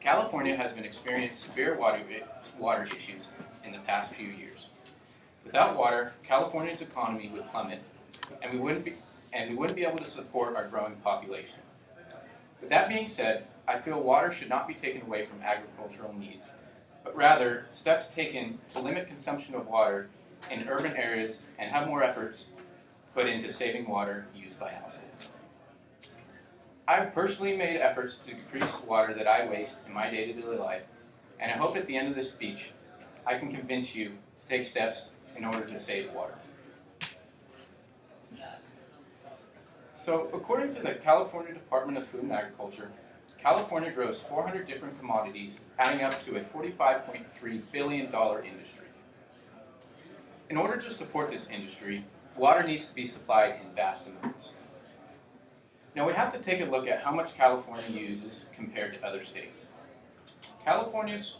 California has been experiencing severe water issues in the past few years. Without water, California's economy would plummet, and we wouldn't be able to support our growing population. With that being said, I feel water should not be taken away from agricultural needs, but rather steps taken to limit consumption of water in urban areas and have more efforts put into saving water used by households. I've personally made efforts to decrease the water that I waste in my day-to-day life, and I hope at the end of this speech I can convince you to take steps in order to save water. So, according to the California Department of Food and Agriculture, California grows 400 different commodities, adding up to a $45.3 billion industry. In order to support this industry, water needs to be supplied in vast amounts. Now we have to take a look at how much California uses compared to other states. Californians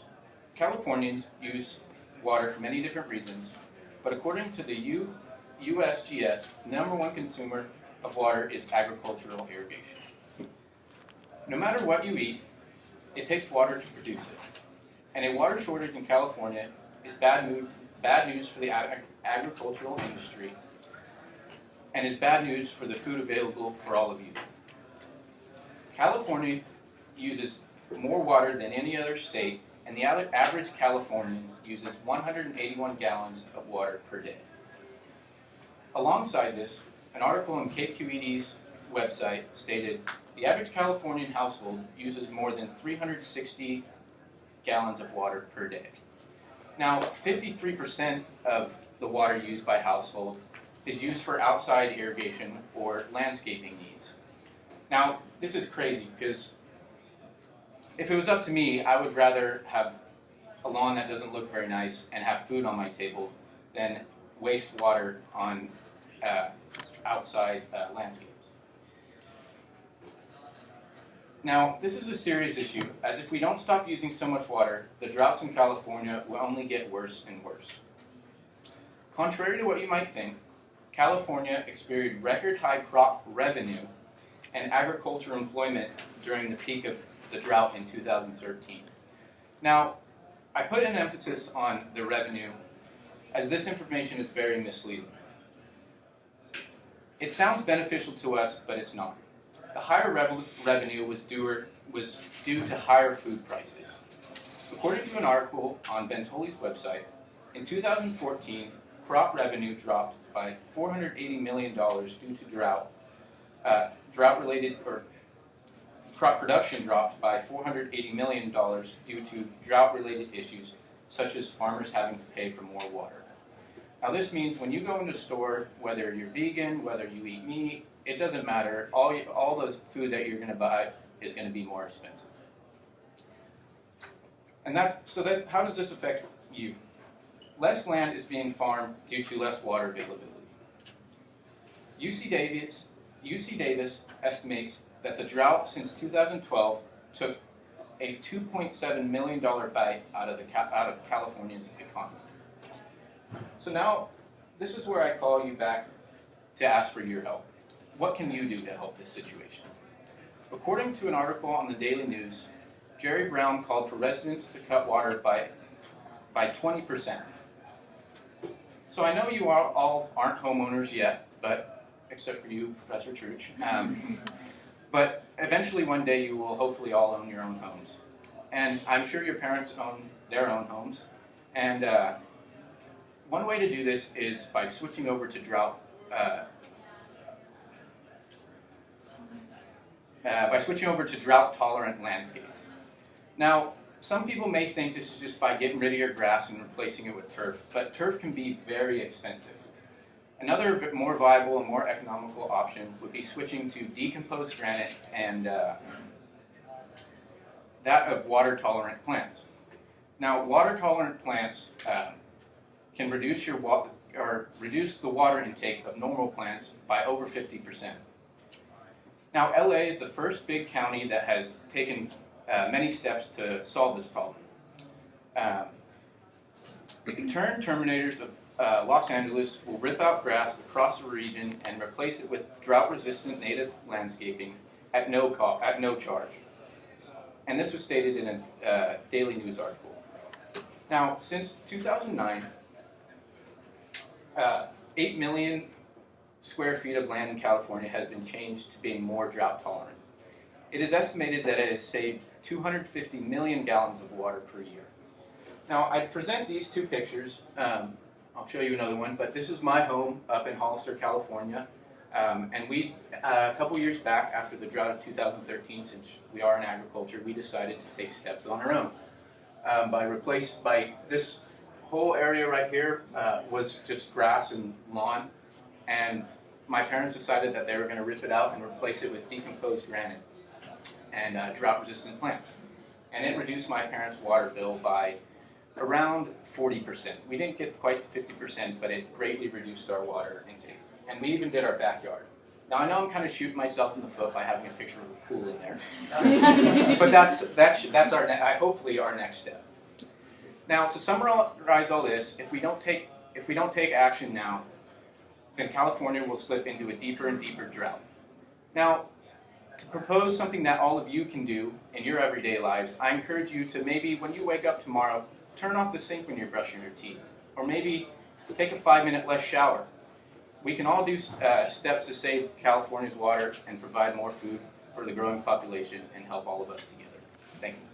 use water for many different reasons, but according to the USGS, the number one consumer of water is agricultural irrigation. No matter what you eat, it takes water to produce it. And a water shortage in California is bad news for the agricultural industry, and is bad news for the food available for all of you. California uses more water than any other state, and the average Californian uses 181 gallons of water per day. Alongside this, an article on KQED's website stated the average Californian household uses more than 360 gallons of water per day. Now, 53% of the water used by household is used for outside irrigation or landscaping needs. Now, this is crazy because if it was up to me, I would rather have a lawn that doesn't look very nice and have food on my table than waste water on outside landscapes. Now, this is a serious issue, as if we don't stop using so much water, the droughts in California will only get worse and worse. Contrary to what you might think, California experienced record high crop revenue and agricultural employment during the peak of the drought in 2013. Now, I put an emphasis on the revenue, as this information is very misleading. It sounds beneficial to us, but it's not. The higher revenue was due to higher food prices. According to an article on Ventoli's website, in 2014, crop revenue dropped by $480 million due to crop production dropped by $480 million due to drought-related issues, such as farmers having to pay for more water. Now this means when you go into a store, whether you're vegan, whether you eat meat, it doesn't matter. All the food that you're going to buy is going to be more expensive. And how does this affect you? Less land is being farmed due to less water availability. UC Davis estimates that the drought since 2012 took a $2.7 million bite out of California's economy. So now, this is where I call you back to ask for your help. What can you do to help this situation? According to an article on the Daily News, Jerry Brown called for residents to cut water by 20%. So I know you all aren't homeowners yet, but except for you, Professor Truch. But eventually one day you will hopefully all own your own homes. And I'm sure your parents own their own homes. And one way to do this is by switching over to drought-tolerant landscapes. Now, some people may think this is just by getting rid of your grass and replacing it with turf, but turf can be very expensive. Another more viable and more economical option would be switching to decomposed granite and that of water-tolerant plants. Now, water-tolerant plants can reduce the water intake of normal plants by over 50%. Now, LA is the first big county that has taken many steps to solve this problem. Terminators of Los Angeles will rip out grass across the region and replace it with drought-resistant native landscaping at no charge. And this was stated in a Daily News article. Now, since 2009, 8 million square feet of land in California has been changed to being more drought tolerant. It is estimated that it has saved 250 million gallons of water per year. Now, I present these two pictures. I'll show you another one, but this is my home up in Hollister, California. And we, a couple years back, after the drought of 2013, since we are in agriculture, we decided to take steps on our own. By this whole area right here was just grass and lawn, and my parents decided that they were going to rip it out and replace it with decomposed granite and drought-resistant plants. And it reduced my parents' water bill by around 40%. We didn't get quite to 50%, but it greatly reduced our water intake. And we even did our backyard. Now, I know I'm kind of shooting myself in the foot by having a picture of a pool in there, but that's our hopefully our next step. Now, to summarize all this, if we don't take action now, then California will slip into a deeper and deeper drought. Now, to propose something that all of you can do in your everyday lives, I encourage you to maybe when you wake up tomorrow, turn off the sink when you're brushing your teeth, or maybe take a 5-minute less shower. We can all do steps to save California's water and provide more food for the growing population and help all of us together. Thank you.